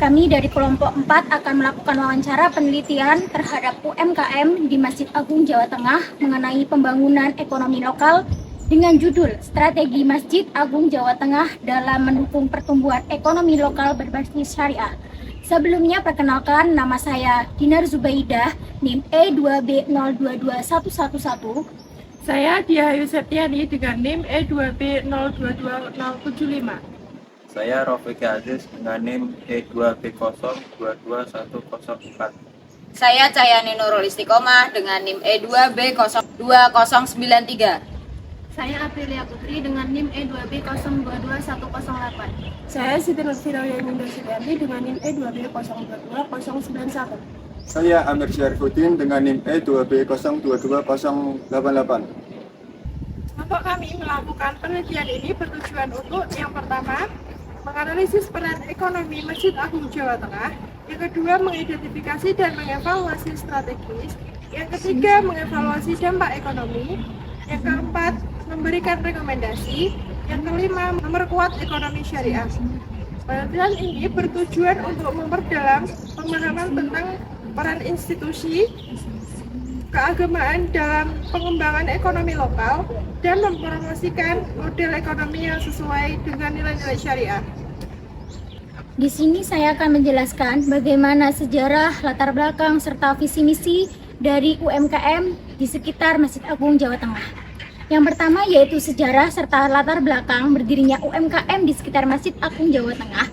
Kami dari kelompok 4 akan melakukan wawancara penelitian terhadap UMKM di Masjid Agung Jawa Tengah mengenai pembangunan ekonomi lokal dengan judul Strategi Masjid Agung Jawa Tengah dalam mendukung pertumbuhan ekonomi lokal berbasis syariah. Sebelumnya perkenalkan, nama saya Dinar Zubaidah, NIM E2B022111. Saya Diayu Septiani dengan NIM E2B022075. Saya Rafiq Aziz dengan NIM E2B022104. Saya Cahyani Nurul Istiqomah dengan NIM E2B02093. Saya Aprilia Putri dengan NIM E2B022108. Saya Siti Nurfirauya Yunda Sulianti dengan NIM E2B022091. Saya Amir Syarifuddin dengan NIM E2B022088. Kelompok kami melakukan penelitian ini bertujuan untuk yang pertama, menganalisis peran ekonomi Masjid Agung Jawa Tengah, yang kedua, mengidentifikasi dan mengevaluasi strategis, yang ketiga, mengevaluasi dampak ekonomi, yang keempat, memberikan rekomendasi, yang kelima, memperkuat ekonomi syariah. Penelitian ini bertujuan untuk memperdalam pemahaman tentang peran institusi keagamaan dalam pengembangan ekonomi lokal dan mempromosikan model ekonomi yang sesuai dengan nilai-nilai syariah. Di sini saya akan menjelaskan bagaimana sejarah, latar belakang, serta visi misi dari UMKM di sekitar Masjid Agung Jawa Tengah. Yang pertama yaitu sejarah serta latar belakang berdirinya UMKM di sekitar Masjid Agung Jawa Tengah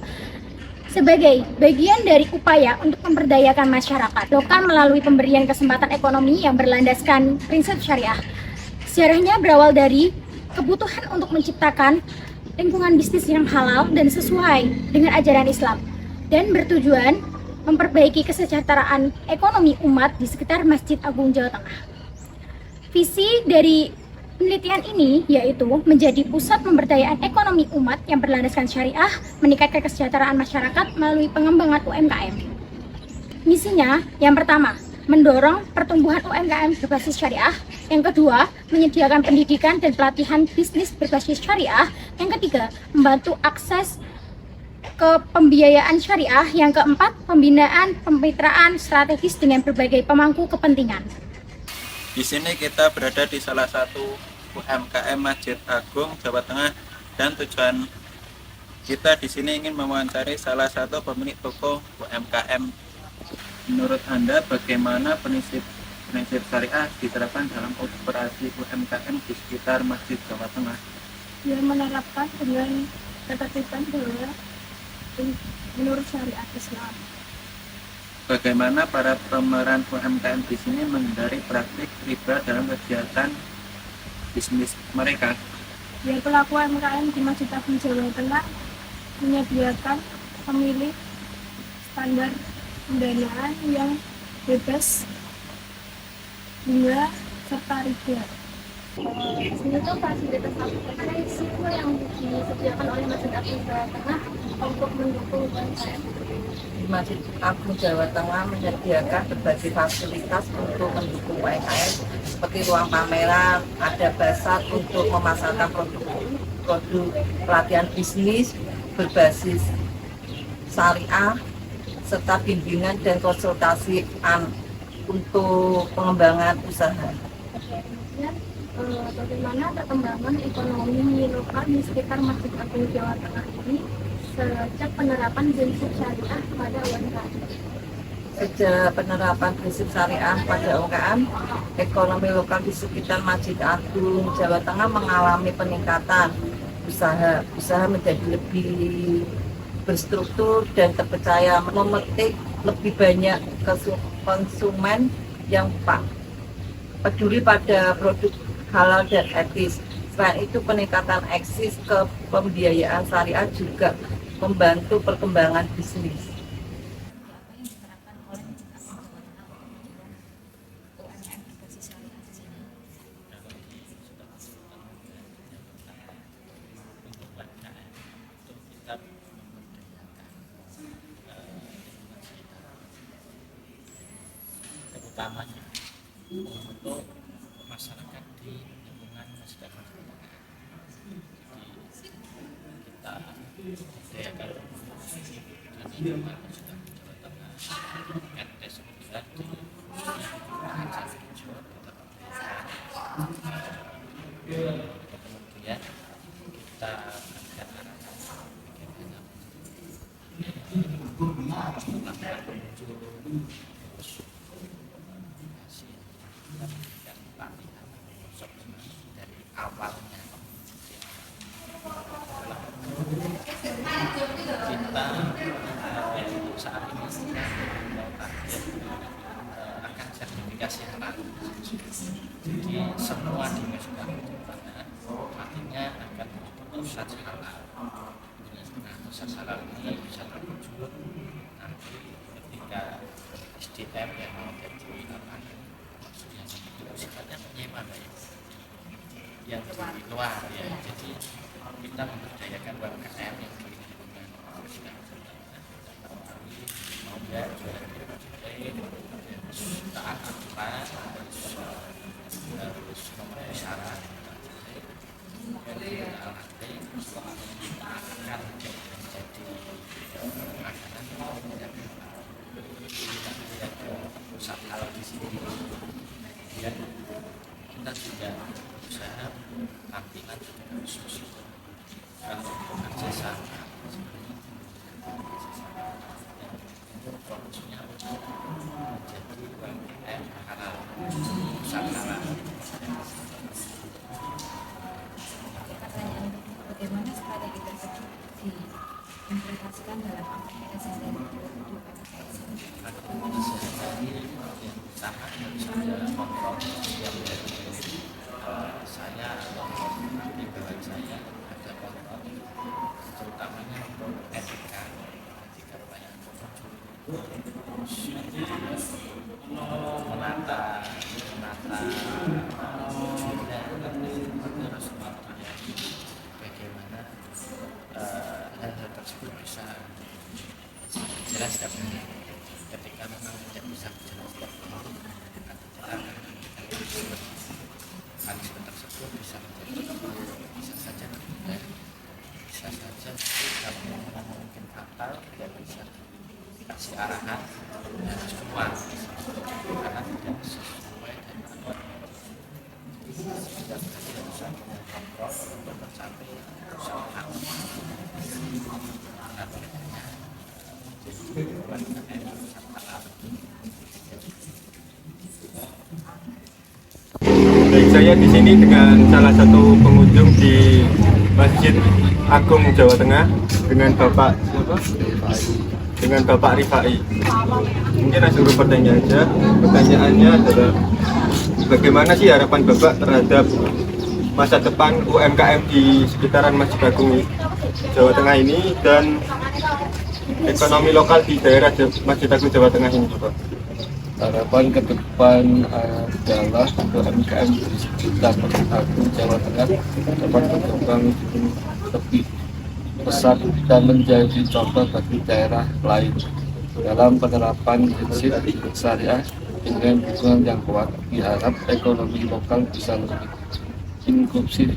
sebagai bagian dari upaya untuk memberdayakan masyarakat lokal melalui pemberian kesempatan ekonomi yang berlandaskan prinsip syariah. Sejarahnya berawal dari kebutuhan untuk menciptakan lingkungan bisnis yang halal dan sesuai dengan ajaran Islam dan bertujuan memperbaiki kesejahteraan ekonomi umat di sekitar Masjid Agung Jawa Tengah. Visi dari penelitian ini yaitu menjadi pusat pemberdayaan ekonomi umat yang berlandaskan syariah, meningkatkan kesejahteraan masyarakat melalui pengembangan UMKM. Misinya yang pertama, mendorong pertumbuhan UMKM berbasis syariah. Yang kedua, menyediakan pendidikan dan pelatihan bisnis berbasis syariah. Yang ketiga, membantu akses ke pembiayaan syariah. Yang keempat, pembinaan kemitraan strategis dengan berbagai pemangku kepentingan. Di sini kita berada di salah satu UMKM Masjid Agung Jawa Tengah dan tujuan kita di sini ingin mewawancari salah satu pemilik toko UMKM. Menurut Anda bagaimana prinsip syariah diterapkan dalam operasi UMKM di sekitar Masjid Jawa Tengah? Dia menerapkan dengan ketertiban bahwa menurut syariat Islam. Bagaimana para pemeran UMKM di sini menghindari praktik riba dalam kegiatan bisnis mereka? Ya, pelaku UMKM di Masjid Agung Jawa Tengah menyediakan pemilik standar pendanaan yang bebas bunga serta riba. Sini tuh fasilitas apa risiko yang disediakan oleh Masjid Agung Jawa Tengah untuk mendukung UMKM? Masjid Agung Jawa Tengah menyediakan berbagai fasilitas untuk mendukung UMKM seperti ruang pameran, ada pasar untuk memasarkan produk pelatihan bisnis berbasis syariah, serta bimbingan dan konsultasi untuk pengembangan usaha. Dan bagaimana perkembangan ekonomi lokal di sekitar Masjid Agung Jawa Tengah ini sejak penerapan prinsip syariah pada UMKM? Sejak penerapan prinsip syariah pada UMKM, ekonomi lokal di sekitar Masjid Agung Jawa Tengah mengalami peningkatan. Usaha menjadi lebih berstruktur dan terpercaya, memetik lebih banyak konsumen yang peduli pada produk halal dan etis. Selain itu, peningkatan eksis ke pembiayaan syariah juga membantu perkembangan bisnis. Utamanya untuk masyarakat di lingkungan Masjid Agung Jawa Tengah. Jadi kita memberdayakan Masjid Agung Jawa Tengah RT 9 di Kelurahan Sarejo. Kemudian kita akan arahkan bagaimana setelah muncul dan latihan workshop dari awalnya kita untuk saat ini mau target akan sertifikasi halal. Jadi semua di Masjid Agung Jawa Tengah artinya akan menjadi pusat halal. Nah, pusat halal ini bisa terwujud nanti ketika SDM yang mau jadi lapangan, maksudnya sifatnya menyewa yang di luar ya. Jadi kita memberdayakan UMKM yang memiliki hubungan Masjid Agung Jawa Tengah, mau nggak jualan taat aturan, harus memenuhi syarat, akan jadi makanan yang kita lihat pusat halal di sini. Kemudian kita juga berusaha tampilan juga khusus kalau kerjasama fokusnya untuk menjadi UMKM halal, pusat halal. Bagaimana strategi tersebut diimplementasikan dalam aktivitas sehari-hari di UMKM? Aktivitas sehari-hari yang utama tentu saja kontrol yang dari saya atau di bawah saya ada kontrol, terutamanya untuk etika pelayanan pengunjung, terus menata terus bagaimana hal-hal tersebut bisa jelas dan ketika memang tidak bisa jelas dan manajemen tersebut bisa saja tertunda, bisa saja kalau mungkin fatal tidak bisa kasih arahan harus keluar karena tidak sesuai dengan tidak bisa mengontrol untuk mencapai usaha Baik, saya di sini dengan salah satu pengunjung di Masjid Agung Jawa Tengah dengan Bapak siapa? Dengan Bapak Rifai. Mungkin langsung ke pertanyaan aja. Pertanyaannya adalah bagaimana sih harapan Bapak terhadap masa depan UMKM di sekitaran Masjid Agung Jawa Tengah ini dan ekonomi lokal di daerah Masjid Agung Jawa Tengah ini, Pak? Harapan ke depan adalah UMKM di sekitar Masjid Agung Jawa Tengah dapat berkembang lebih pesat dan menjadi contoh bagi daerah lain dalam penerapan prinsip syariah dengan dukungan yang kuat. Diharap ekonomi lokal bisa lebih inklusif,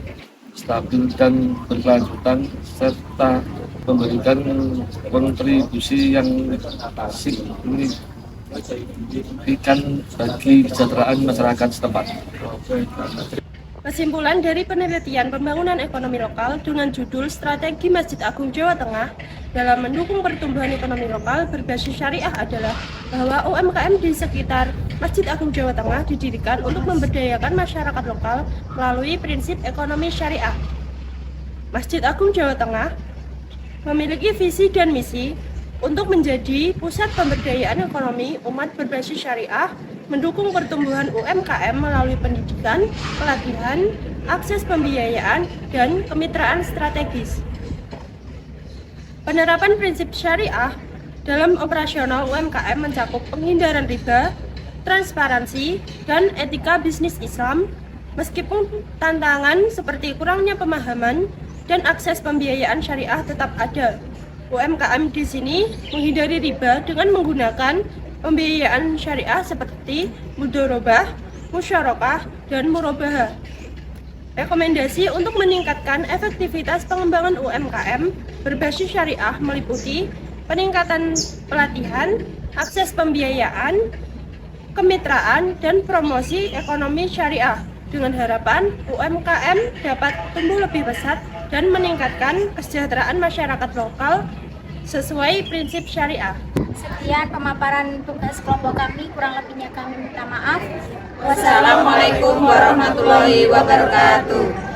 stabil dan berkelanjutan serta memberikan kontribusi yang signifikan bagi kesejahteraan masyarakat setempat. Kesimpulan dari penelitian pembangunan ekonomi lokal dengan judul Strategi Masjid Agung Jawa Tengah dalam mendukung pertumbuhan ekonomi lokal berbasis syariah adalah bahwa UMKM di sekitar Masjid Agung Jawa Tengah didirikan untuk memberdayakan masyarakat lokal melalui prinsip ekonomi syariah. Masjid Agung Jawa Tengah memiliki visi dan misi untuk menjadi pusat pemberdayaan ekonomi umat berbasis syariah, mendukung pertumbuhan UMKM melalui pendidikan, pelatihan, akses pembiayaan, dan kemitraan strategis. Penerapan prinsip syariah dalam operasional UMKM mencakup penghindaran riba, transparansi, dan etika bisnis Islam, meskipun tantangan seperti kurangnya pemahaman dan akses pembiayaan syariah tetap ada. UMKM di sini menghindari riba dengan menggunakan pembiayaan syariah seperti mudharabah, musyarakah, dan murabahah. Rekomendasi untuk meningkatkan efektivitas pengembangan UMKM berbasis syariah meliputi peningkatan pelatihan, akses pembiayaan, kemitraan, dan promosi ekonomi syariah dengan harapan UMKM dapat tumbuh lebih pesat dan meningkatkan kesejahteraan masyarakat lokal sesuai prinsip syariah. Sekian pemaparan tugas kelompok kami, kurang lebihnya kami minta maaf. Wassalamualaikum warahmatullahi wabarakatuh.